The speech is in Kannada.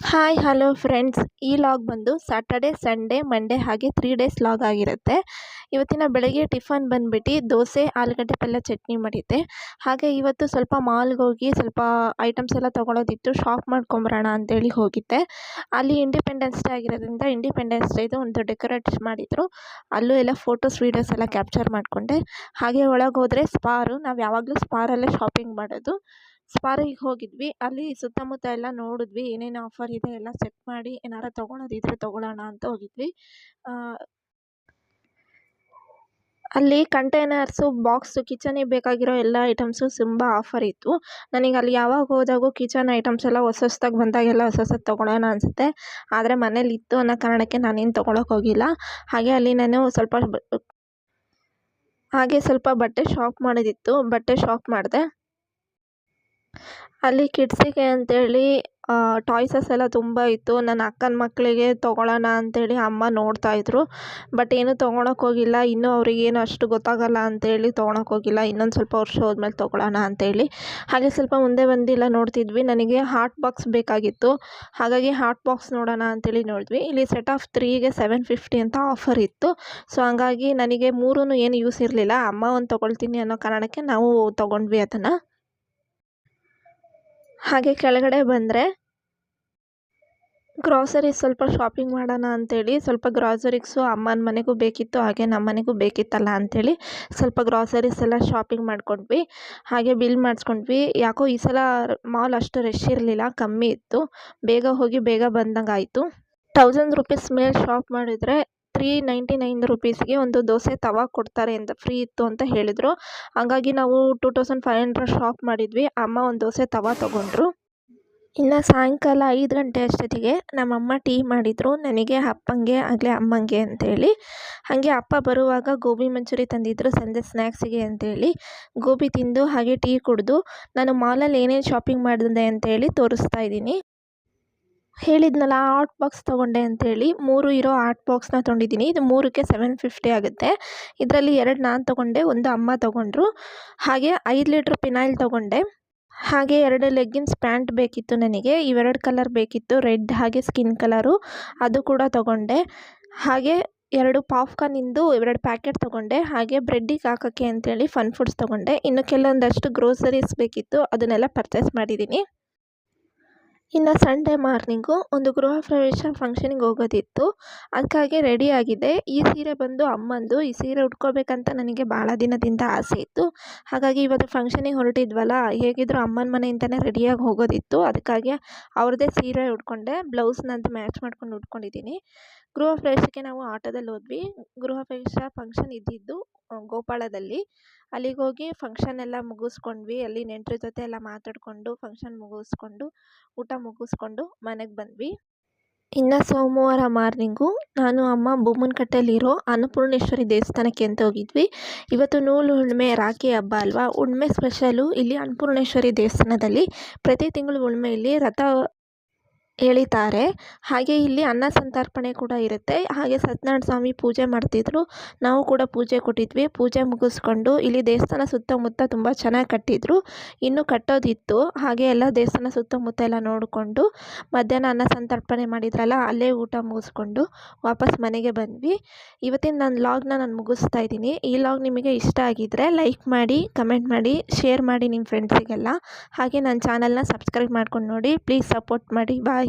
ಹಾಯ್ ಹಲೋ ಫ್ರೆಂಡ್ಸ್, ಈ ಲಾಗ್ ಬಂದು ಸ್ಯಾಟರ್ಡೆ ಸಂಡೇ ಮಂಡೇ ಹಾಗೆ 3 ಡೇಸ್ ಲಾಗ್ ಆಗಿರುತ್ತೆ. ಇವತ್ತಿನ ಬೆಳಗ್ಗೆ ಟಿಫನ್ ಬಂದ್ಬಿಟ್ಟು ದೋಸೆ ಆಲೂಗಡ್ಡೆ ಪಲ್ಯ ಚಟ್ನಿ ಮಾಡಿದ್ದೆ. ಹಾಗೆ ಇವತ್ತು ಸ್ವಲ್ಪ ಮಾಲ್ಗೆ ಹೋಗಿ ಸ್ವಲ್ಪ ಐಟಮ್ಸ್ ಎಲ್ಲ ತೊಗೊಳೋದಿತ್ತು, ಶಾಪ್ ಮಾಡ್ಕೊಂಬರೋಣ ಅಂತೇಳಿ ಹೋಗಿದ್ದೆ. ಅಲ್ಲಿ ಇಂಡಿಪೆಂಡೆನ್ಸ್ ಡೇ ಆಗಿರೋದ್ರಿಂದ ಇಂಡಿಪೆಂಡೆನ್ಸ್ ಡೇದು ಒಂದು ಡೆಕೋರೇಟ್ ಮಾಡಿದರು. ಅಲ್ಲೂ ಎಲ್ಲ ಫೋಟೋಸ್ ವೀಡಿಯೋಸ್ ಎಲ್ಲ ಕ್ಯಾಪ್ಚರ್ ಮಾಡಿಕೊಂಡೆ. ಹಾಗೆ ಒಳಗೆ ಹೋದರೆ ಸ್ಪಾರು, ನಾವು ಯಾವಾಗಲೂ ಸ್ಪಾರಲ್ಲೇ ಶಾಪಿಂಗ್ ಮಾಡೋದು. ಸ್ಪಾರಿಗೆ ಹೋಗಿದ್ವಿ. ಅಲ್ಲಿ ಸುತ್ತಮುತ್ತ ಎಲ್ಲ ನೋಡಿದ್ವಿ, ಏನೇನು ಆಫರ್ ಇದೆ ಎಲ್ಲ ಚೆಕ್ ಮಾಡಿ ಏನಾರ ತೊಗೊಳೋದಿದ್ರೆ ತೊಗೊಳ್ಳೋಣ ಅಂತ ಹೋಗಿದ್ವಿ. ಅಲ್ಲಿ ಕಂಟೈನರ್ಸು, ಬಾಕ್ಸು, ಕಿಚನಿಗೆ ಬೇಕಾಗಿರೋ ಎಲ್ಲ ಐಟಮ್ಸು ತುಂಬ ಆಫರ್ ಇತ್ತು. ನನಗೆ ಅಲ್ಲಿ ಯಾವಾಗ ಹೋದಾಗೂ ಕಿಚನ್ ಐಟಮ್ಸ್ ಎಲ್ಲ ಹೊಸದಾಗಿ ಬಂದಾಗೆಲ್ಲ ಹೊಸದು ತೊಗೊಳ್ಳೋಣ ಅನಿಸುತ್ತೆ. ಆದರೆ ಮನೇಲಿ ಇತ್ತು ಅನ್ನೋ ಕಾರಣಕ್ಕೆ ನಾನೇನು ತೊಗೊಳಕ್ಕೆ ಹೋಗಿಲ್ಲ. ಹಾಗೆ ಅಲ್ಲಿ ನಾನು ಸ್ವಲ್ಪ ಬಟ್ಟೆ ಶಾಪ್ ಮಾಡೋದಿತ್ತು, ಬಟ್ಟೆ ಶಾಪ್ ಮಾಡಿದೆ. ಅಲ್ಲಿ ಕಿಡ್ಸಿಗೆ ಅಂತೇಳಿ ಟಾಯ್ಸಸ್ ಎಲ್ಲ ತುಂಬ ಇತ್ತು. ನನ್ನ ಅಕ್ಕನ ಮಕ್ಕಳಿಗೆ ತೊಗೊಳ್ಳೋಣ ಅಂತೇಳಿ ಅಮ್ಮ ನೋಡ್ತಾಯಿದ್ರು. ಬಟ್ ಏನೂ ತೊಗೊಳಕ್ಕೆ ಹೋಗಿಲ್ಲ. ಇನ್ನೂ ಅವ್ರಿಗೇನು ಅಷ್ಟು ಗೊತ್ತಾಗಲ್ಲ ಅಂತೇಳಿ ತೊಗೊಳಕ್ಕೆ ಹೋಗಿಲ್ಲ. ಇನ್ನೊಂದು ಸ್ವಲ್ಪ ವರ್ಷ ಹೋದ್ಮೇಲೆ ತೊಗೊಳ್ಳೋಣ ಅಂತೇಳಿ. ಹಾಗೆ ಸ್ವಲ್ಪ ಮುಂದೆ ಬಂದಿಲ್ಲ ನೋಡ್ತಿದ್ವಿ. ನನಗೆ ಹಾಟ್ ಬಾಕ್ಸ್ ಬೇಕಾಗಿತ್ತು. ಹಾಗಾಗಿ ಹಾಟ್ ಬಾಕ್ಸ್ ನೋಡೋಣ ಅಂತೇಳಿ ನೋಡಿದ್ವಿ. ಇಲ್ಲಿ ಸೆಟ್ ಆಫ್ 3ಗೆ 750 ಅಂತ ಆಫರ್ ಇತ್ತು. ಸೊ ಹಂಗಾಗಿ ನನಗೆ 3 ಏನು ಯೂಸ್ ಇರಲಿಲ್ಲ. ಅಮ್ಮ ಒಂದು ತೊಗೊಳ್ತೀನಿ ಅನ್ನೋ ಕಾರಣಕ್ಕೆ ನಾವು ತೊಗೊಂಡ್ವಿ ಅದನ್ನು. ಹಾಗೆ ಕೆಳಗಡೆ ಬಂದರೆ ಗ್ರಾಸರೀಸ್ ಸ್ವಲ್ಪ ಶಾಪಿಂಗ್ ಮಾಡೋಣ ಅಂತೇಳಿ ಸ್ವಲ್ಪ ಗ್ರಾಸರೀಸು ಅಮ್ಮನ ಮನೆಗೂ ಬೇಕಿತ್ತು, ಹಾಗೆ ನಮ್ಮ ಮನೆಗೂ ಬೇಕಿತ್ತಲ್ಲ ಅಂಥೇಳಿ ಸ್ವಲ್ಪ ಗ್ರಾಸರೀಸ್ ಎಲ್ಲ ಶಾಪಿಂಗ್ ಮಾಡ್ಕೊಂಡ್ವಿ. ಹಾಗೆ ಬಿಲ್ ಮಾಡಿಸ್ಕೊಂಡ್ವಿ. ಯಾಕೋ ಈ ಸಲ ಮಾಲ್ ಅಷ್ಟು ರಶ್ ಇರಲಿಲ್ಲ, ಕಮ್ಮಿ ಇತ್ತು. ಬೇಗ ಹೋಗಿ ಬೇಗ ಬಂದಂಗೆ ಆಯಿತು. 1000 ರೂಪೀಸ್ ಮೇಲೆ ಶಾಪ್ ಮಾಡಿದರೆ 399 ರೂಪೀಸ್ಗೆ ಒಂದು ದೋಸೆ ತವಾ ಕೊಡ್ತಾರೆ ಅಂತ ಫ್ರೀ ಇತ್ತು ಅಂತ ಹೇಳಿದರು. ಹಾಗಾಗಿ ನಾವು 2500 ಶಾಪ್ ಮಾಡಿದ್ವಿ. ಅಮ್ಮ ಒಂದು ದೋಸೆ ತವಾ ತೊಗೊಂಡ್ರು. ಇನ್ನು ಸಾಯಂಕಾಲ 5 ಗಂಟೆ ಅಷ್ಟೊತ್ತಿಗೆ ನಮ್ಮಮ್ಮ ಟೀ ಮಾಡಿದರು, ನನಗೆ ಅಪ್ಪಂಗೆ ಆಗಲೇ ಅಮ್ಮಂಗೆ ಅಂತೇಳಿ. ಹಾಗೆ ಅಪ್ಪ ಬರುವಾಗ ಗೋಬಿ ಮಂಚೂರಿ ತಂದಿದ್ದರು ಸಂಜೆ ಸ್ನ್ಯಾಕ್ಸಿಗೆ ಅಂತೇಳಿ. ಗೋಬಿ ತಿಂದು ಹಾಗೆ ಟೀ ಕುಡಿದು ನಾನು ಮಾಲಲ್ಲಿ ಏನೇನು ಶಾಪಿಂಗ್ ಮಾಡಿದೆ ಅಂತೇಳಿ ತೋರಿಸ್ತಾ ಇದ್ದೀನಿ. ಹೇಳಿದ್ನಲ್ಲ ಹಾಟ್ ಬಾಕ್ಸ್ ತೊಗೊಂಡೆ ಅಂತೇಳಿ, 3 ಇರೋ ಹಾಟ್ ಬಾಕ್ಸ್ನ ತೊಗೊಂಡಿದ್ದೀನಿ. ಇದು 3ಕ್ಕೆ 750 ಆಗುತ್ತೆ. ಇದರಲ್ಲಿ 2 ನಾನು ತೊಗೊಂಡೆ, 1 ಅಮ್ಮ ತೊಗೊಂಡ್ರು. ಹಾಗೆ 5 ಲೀಟ್ರ್ ಪಿನಾಯ್ಲ್ ತೊಗೊಂಡೆ. ಹಾಗೆ 2 ಲೆಗ್ಗಿನ್ಸ್ ಪ್ಯಾಂಟ್ ಬೇಕಿತ್ತು ನನಗೆ. ಇವೆರಡು ಕಲರ್ ಬೇಕಿತ್ತು, ರೆಡ್ ಹಾಗೆ ಸ್ಕಿನ್ ಕಲರು, ಅದು ಕೂಡ ತೊಗೊಂಡೆ. ಹಾಗೆ 2 ಪಾಪ್ಕಾರ್ನಿಂದು 2 ಪ್ಯಾಕೆಟ್ ತೊಗೊಂಡೆ. ಹಾಗೆ ಬ್ರೆಡ್ಡಿಗೆ ಹಾಕೋಕ್ಕೆ ಅಂತೇಳಿ ಫನ್ ಫುಡ್ಸ್ ತೊಗೊಂಡೆ. ಇನ್ನು ಕೆಲವೊಂದಷ್ಟು ಗ್ರೋಸರೀಸ್ ಬೇಕಿತ್ತು, ಅದನ್ನೆಲ್ಲ ಪರ್ಚೇಸ್ ಮಾಡಿದ್ದೀನಿ. ಇನ್ನು ಸಂಡೇ ಮಾರ್ನಿಂಗು ಒಂದು ಗೃಹ ಪ್ರವೇಶ ಫಂಕ್ಷನಿಗೆ ಹೋಗೋದಿತ್ತು. ಅದಕ್ಕಾಗಿ ರೆಡಿ ಆಗಿದೆ. ಈ ಸೀರೆ ಬಂದು ಅಮ್ಮಂದು. ಈ ಸೀರೆ ಉಟ್ಕೋಬೇಕಂತ ನನಗೆ ಭಾಳ ದಿನದಿಂದ ಆಸೆ ಇತ್ತು. ಹಾಗಾಗಿ ಇವತ್ತು ಫಂಕ್ಷನಿಗೆ ಹೊರಟಿದ್ವಲ್ಲ, ಹೇಗಿದ್ದರೂ ಅಮ್ಮನ ಮನೆಯಿಂದನೇ ರೆಡಿಯಾಗಿ ಹೋಗೋದಿತ್ತು. ಅದಕ್ಕಾಗಿ ಅವ್ರದ್ದೇ ಸೀರೆ ಉಟ್ಕೊಂಡೆ. ಬ್ಲೌಸ್ನಂತೂ ಮ್ಯಾಚ್ ಮಾಡ್ಕೊಂಡು ಉಟ್ಕೊಂಡಿದ್ದೀನಿ. ಗೃಹ ಪ್ರವೇಶಕ್ಕೆ ನಾವು ಆಟೋದಲ್ಲಿ ಹೋದ್ವಿ. ಗೃಹ ಪ್ರವೇಶ ಫಂಕ್ಷನ್ ಇದ್ದಿದ್ದು ಗೋಪಾಳದಲ್ಲಿ. ಅಲ್ಲಿಗೆ ಹೋಗಿ ಫಂಕ್ಷನ್ ಎಲ್ಲ ಮುಗಿಸ್ಕೊಂಡ್ವಿ. ಅಲ್ಲಿ ನೆಂಟರ ಜೊತೆ ಎಲ್ಲ ಮಾತಾಡಿಕೊಂಡು ಫಂಕ್ಷನ್ ಮುಗಿಸ್ಕೊಂಡು ಊಟ ಮುಗಿಸ್ಕೊಂಡು ಮನೆಗೆ ಬಂದ್ವಿ. ಇನ್ನು ಸೋಮವಾರ ಮಾರ್ನಿಂಗು ನಾನು ಅಮ್ಮ ಬೊಮ್ಮನಕಟ್ಟೆಯಲ್ಲಿರೋ ಅನ್ನಪೂರ್ಣೇಶ್ವರಿ ದೇವಸ್ಥಾನಕ್ಕೆ ಅಂತ ಹೋಗಿದ್ವಿ. ಇವತ್ತು ನೂಲು ಹುಣ್ಣಿಮೆ, ರಾಖಿ ಹಬ್ಬ ಅಲ್ವಾ. ಹುಣ್ಣಿಮೆ ಸ್ಪೆಷಲು ಇಲ್ಲಿ ಅನ್ನಪೂರ್ಣೇಶ್ವರಿ ದೇವಸ್ಥಾನದಲ್ಲಿ. ಪ್ರತಿ ತಿಂಗಳು ಹುಣ್ಣಿಮೆಯಲ್ಲಿ ರಥ ಎಳೀತಾರೆ. ಹಾಗೆ ಇಲ್ಲಿ ಅನ್ನ ಸಂತರ್ಪಣೆ ಕೂಡ ಇರುತ್ತೆ. ಹಾಗೆ ಸತ್ಯನಾರಾಯಣ ಸ್ವಾಮಿ ಪೂಜೆ ಮಾಡ್ತಿದ್ರು. ನಾವು ಕೂಡ ಪೂಜೆ ಕೊಟ್ಟಿದ್ವಿ. ಪೂಜೆ ಮುಗಿಸ್ಕೊಂಡು ಇಲ್ಲಿ ದೇವಸ್ಥಾನ ಸುತ್ತಮುತ್ತ ತುಂಬ ಚೆನ್ನಾಗಿ ಕಟ್ಟಿದ್ರು, ಇನ್ನೂ ಕಟ್ಟೋದಿತ್ತು. ಹಾಗೆ ಎಲ್ಲ ದೇವಸ್ಥಾನ ಸುತ್ತಮುತ್ತ ಎಲ್ಲ ನೋಡಿಕೊಂಡು ಮಧ್ಯಾಹ್ನ ಅನ್ನ ಸಂತರ್ಪಣೆ ಮಾಡಿದ್ರಲ್ಲ, ಅಲ್ಲೇ ಊಟ ಮುಗಿಸ್ಕೊಂಡು ವಾಪಸ್ ಮನೆಗೆ ಬಂದ್ವಿ. ಇವತ್ತಿನ ನನ್ನ ಲಾಗ್ನ ನಾನು ಮುಗಿಸ್ತಾ ಇದ್ದೀನಿ. ಈ ಲಾಗ್ ನಿಮಗೆ ಇಷ್ಟ ಆಗಿದ್ದರೆ ಲೈಕ್ ಮಾಡಿ, ಕಮೆಂಟ್ ಮಾಡಿ, ಶೇರ್ ಮಾಡಿ ನಿಮ್ಮ ಫ್ರೆಂಡ್ಸಿಗೆಲ್ಲ. ಹಾಗೆ ನನ್ನ ಚಾನಲ್ನ ಸಬ್ಸ್ಕ್ರೈಬ್ ಮಾಡ್ಕೊಂಡು ನೋಡಿ. ಪ್ಲೀಸ್ ಸಪೋರ್ಟ್ ಮಾಡಿ. ಬಾಯ್.